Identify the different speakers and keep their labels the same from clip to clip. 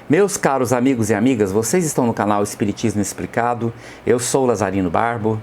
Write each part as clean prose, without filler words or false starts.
Speaker 1: Meus caros amigos e amigas, vocês estão no canal Espiritismo Explicado, eu sou Lazarino Barbo.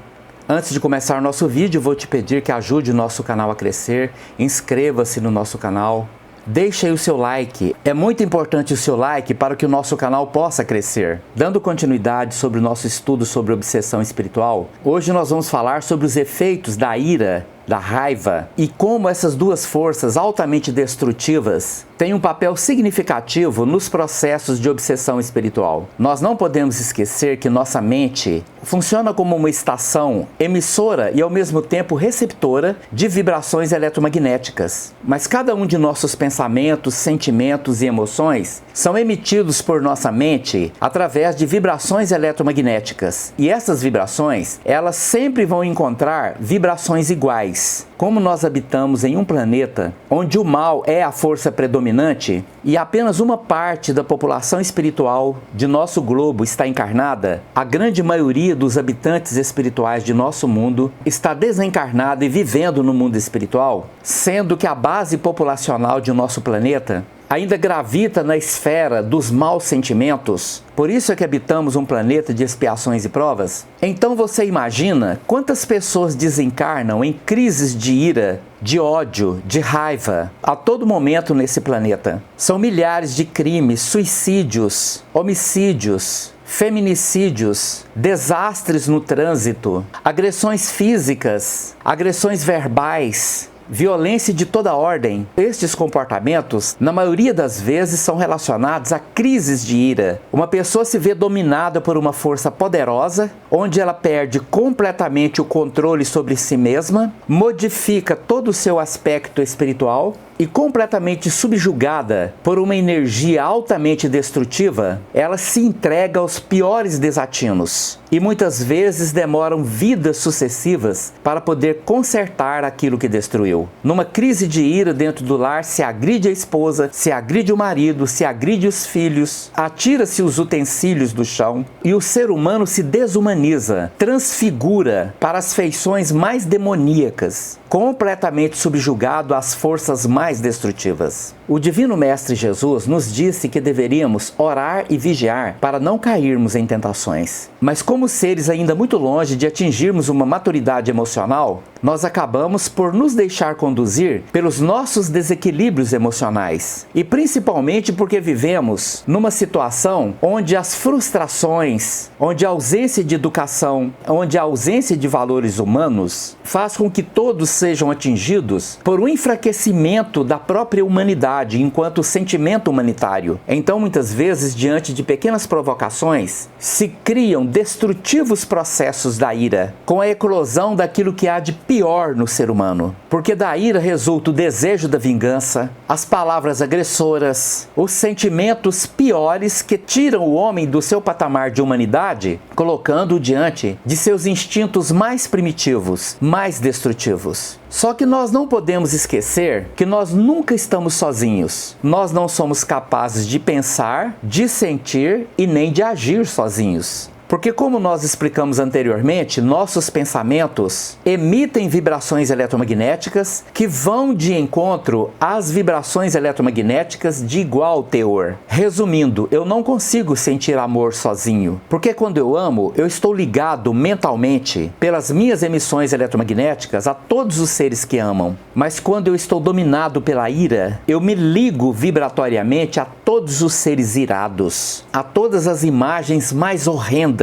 Speaker 1: Antes de começar o nosso vídeo, vou te pedir que ajude o nosso canal a crescer, inscreva-se no nosso canal, deixe aí o seu like, é muito importante o seu like para que o nosso canal possa crescer. Dando continuidade sobre o nosso estudo sobre obsessão espiritual, hoje nós vamos falar sobre os efeitos da ira, da raiva e como essas duas forças altamente destrutivas têm um papel significativo nos processos de obsessão espiritual. Nós não podemos esquecer que nossa mente funciona como uma estação emissora e ao mesmo tempo receptora de vibrações eletromagnéticas. Mas cada um de nossos pensamentos, sentimentos e emoções são emitidos por nossa mente através de vibrações eletromagnéticas. E essas vibrações, elas sempre vão encontrar vibrações iguais. Como nós habitamos em um planeta onde o mal é a força predominante e apenas uma parte da população espiritual de nosso globo está encarnada, a grande maioria dos habitantes espirituais de nosso mundo está desencarnada e vivendo no mundo espiritual, sendo que a base populacional de nosso planeta ainda gravita na esfera dos maus sentimentos. Por isso é que habitamos um planeta de expiações e provas. Então você imagina quantas pessoas desencarnam em crises de ira, de ódio, de raiva, a todo momento nesse planeta. São milhares de crimes, suicídios, homicídios, feminicídios, desastres no trânsito, agressões físicas, agressões verbais, violência de toda ordem. Estes comportamentos, na maioria das vezes, são relacionados a crises de ira. Uma pessoa se vê dominada por uma força poderosa, onde ela perde completamente o controle sobre si mesma, modifica todo o seu aspecto espiritual e completamente subjugada por uma energia altamente destrutiva, ela se entrega aos piores desatinos e muitas vezes demoram vidas sucessivas para poder consertar aquilo que destruiu. Numa crise de ira dentro do lar, se agride a esposa, se agride o marido, se agride os filhos, atira-se os utensílios do chão e o ser humano se desumaniza, transfigura para as feições mais demoníacas, completamente subjugado às forças mais destrutivas. O Divino Mestre Jesus nos disse que deveríamos orar e vigiar para não cairmos em tentações. Mas como seres ainda muito longe de atingirmos uma maturidade emocional, nós acabamos por nos deixar conduzir pelos nossos desequilíbrios emocionais. E principalmente porque vivemos numa situação onde as frustrações, onde a ausência de educação, onde a ausência de valores humanos faz com que todos sejam atingidos por um enfraquecimento da própria humanidade enquanto sentimento humanitário. Então, muitas vezes, diante de pequenas provocações, se criam destrutivos processos da ira, com a eclosão daquilo que há de pior no ser humano. Porque da ira resulta o desejo da vingança, as palavras agressoras, os sentimentos piores que tiram o homem do seu patamar de humanidade, colocando-o diante de seus instintos mais primitivos, mais destrutivos. Só que nós não podemos esquecer que nós nunca estamos sozinhos. Nós não somos capazes de pensar, de sentir e nem de agir sozinhos. Porque, como nós explicamos anteriormente, nossos pensamentos emitem vibrações eletromagnéticas que vão de encontro às vibrações eletromagnéticas de igual teor. Resumindo, eu não consigo sentir amor sozinho, porque quando eu amo, eu estou ligado mentalmente pelas minhas emissões eletromagnéticas a todos os seres que amam. Mas quando eu estou dominado pela ira, eu me ligo vibratoriamente a todos os seres irados, a todas as imagens mais horrendas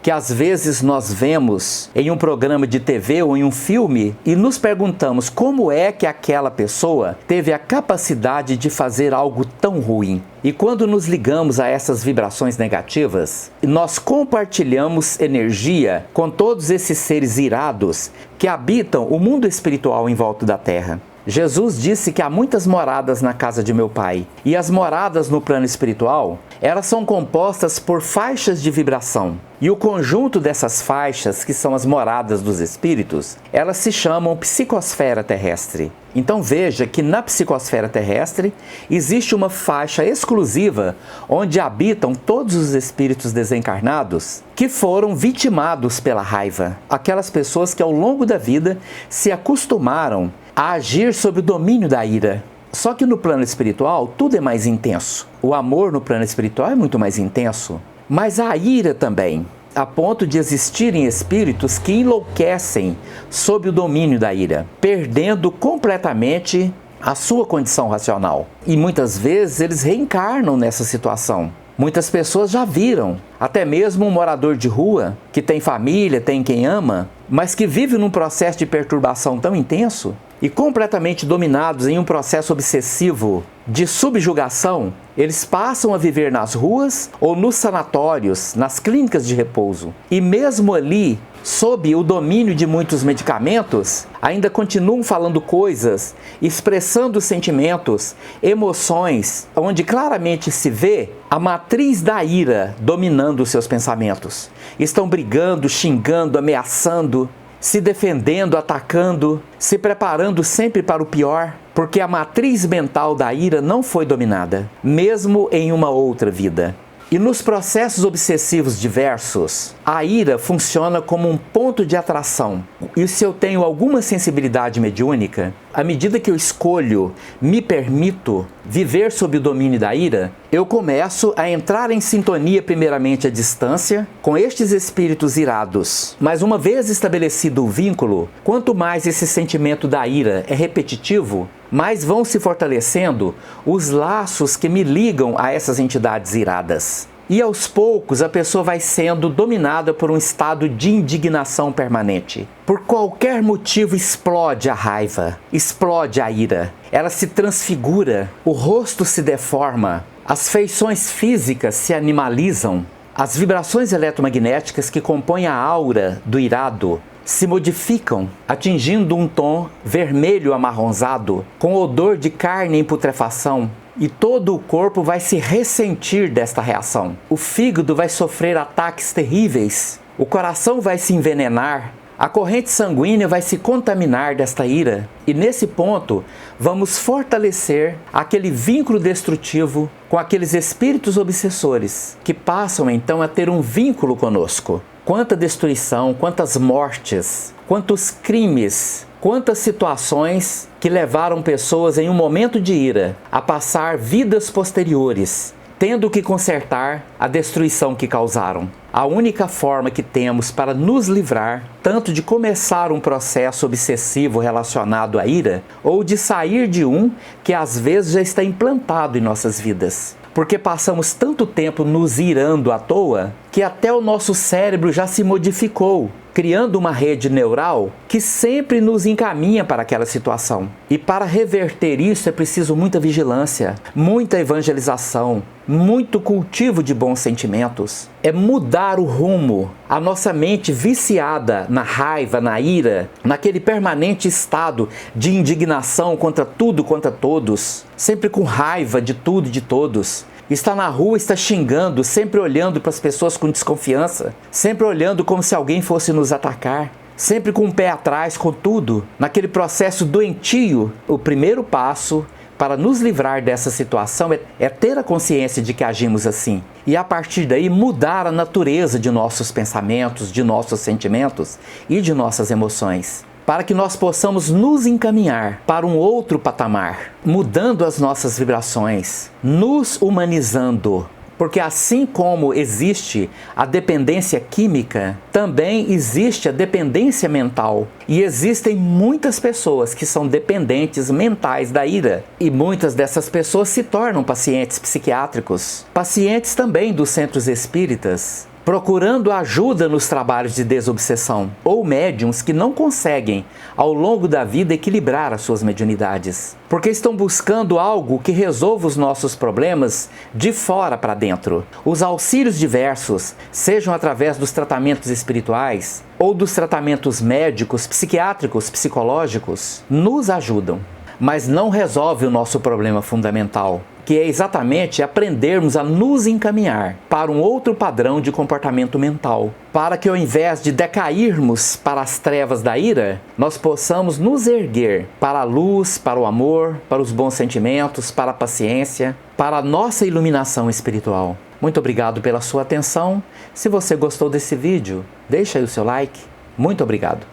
Speaker 1: que às vezes nós vemos em um programa de TV ou em um filme e nos perguntamos como é que aquela pessoa teve a capacidade de fazer algo tão ruim. E quando nos ligamos a essas vibrações negativas, nós compartilhamos energia com todos esses seres irados que habitam o mundo espiritual em volta da Terra. Jesus disse que há muitas moradas na casa de meu Pai, e as moradas no plano espiritual, elas são compostas por faixas de vibração. E o conjunto dessas faixas, que são as moradas dos espíritos, elas se chamam psicosfera terrestre. Então veja que na psicosfera terrestre existe uma faixa exclusiva onde habitam todos os espíritos desencarnados que foram vitimados pela raiva. Aquelas pessoas que ao longo da vida se acostumaram a agir sob o domínio da ira, Só que no plano espiritual tudo é mais intenso. O amor no plano espiritual é muito mais intenso. Mas a ira também, a ponto de existirem espíritos que enlouquecem sob o domínio da ira, perdendo completamente a sua condição racional. E muitas vezes eles reencarnam nessa situação. Muitas pessoas já viram, até mesmo um morador de rua, que tem família, tem quem ama, mas que vive num processo de perturbação tão intenso e completamente dominados em um processo obsessivo de subjugação, eles passam a viver nas ruas ou nos sanatórios, nas clínicas de repouso. E mesmo ali, sob o domínio de muitos medicamentos, ainda continuam falando coisas, expressando sentimentos, emoções, onde claramente se vê a matriz da ira dominando os seus pensamentos. Estão brigando, xingando, ameaçando, se defendendo, atacando, se preparando sempre para o pior, porque a matriz mental da ira não foi dominada, mesmo em uma outra vida. E nos processos obsessivos diversos, a ira funciona como um ponto de atração. E se eu tenho alguma sensibilidade mediúnica, à medida que eu escolho, me permito viver sob o domínio da ira, eu começo a entrar em sintonia primeiramente à distância com estes espíritos irados. Mas uma vez estabelecido o vínculo, quanto mais esse sentimento da ira é repetitivo, mais vão se fortalecendo os laços que me ligam a essas entidades iradas. E aos poucos a pessoa vai sendo dominada por um estado de indignação permanente. Por qualquer motivo explode a raiva, explode a ira. Ela se transfigura, o rosto se deforma, as feições físicas se animalizam, as vibrações eletromagnéticas que compõem a aura do irado se modificam, atingindo um tom vermelho amarronzado, com odor de carne em putrefação, e todo o corpo vai se ressentir desta reação. O fígado vai sofrer ataques terríveis, o coração vai se envenenar, a corrente sanguínea vai se contaminar desta ira. E nesse ponto, vamos fortalecer aquele vínculo destrutivo com aqueles espíritos obsessores, que passam então a ter um vínculo conosco. Quanta destruição, quantas mortes, quantos crimes, quantas situações que levaram pessoas em um momento de ira a passar vidas posteriores, tendo que consertar a destruição que causaram. A única forma que temos para nos livrar, tanto de começar um processo obsessivo relacionado à ira, ou de sair de um que às vezes já está implantado em nossas vidas. Porque passamos tanto tempo nos irando à toa, que até o nosso cérebro já se modificou, criando uma rede neural que sempre nos encaminha para aquela situação. E para reverter isso é preciso muita vigilância, muita evangelização, muito cultivo de bons sentimentos. É mudar o rumo. A nossa mente viciada na raiva, na ira, naquele permanente estado de indignação contra tudo, contra todos, sempre com raiva de tudo e de todos. Está na rua, está xingando, sempre olhando para as pessoas com desconfiança, sempre olhando como se alguém fosse nos atacar, sempre com o pé atrás, com tudo, naquele processo doentio. O primeiro passo para nos livrar dessa situação é ter a consciência de que agimos assim. E a partir daí mudar a natureza de nossos pensamentos, de nossos sentimentos e de nossas emoções, para que nós possamos nos encaminhar para um outro patamar, mudando as nossas vibrações, nos humanizando. Porque assim como existe a dependência química, também existe a dependência mental. E existem muitas pessoas que são dependentes mentais da ira. E muitas dessas pessoas se tornam pacientes psiquiátricos, pacientes também dos centros espíritas, procurando ajuda nos trabalhos de desobsessão, ou médiums que não conseguem, ao longo da vida, equilibrar as suas mediunidades, porque estão buscando algo que resolva os nossos problemas de fora para dentro. Os auxílios diversos, sejam através dos tratamentos espirituais, ou dos tratamentos médicos, psiquiátricos, psicológicos, nos ajudam, mas não resolve o nosso problema fundamental, que é exatamente aprendermos a nos encaminhar para um outro padrão de comportamento mental, para que ao invés de decairmos para as trevas da ira, nós possamos nos erguer para a luz, para o amor, para os bons sentimentos, para a paciência, para a nossa iluminação espiritual. Muito obrigado pela sua atenção. Se você gostou desse vídeo, deixa aí o seu like. Muito obrigado.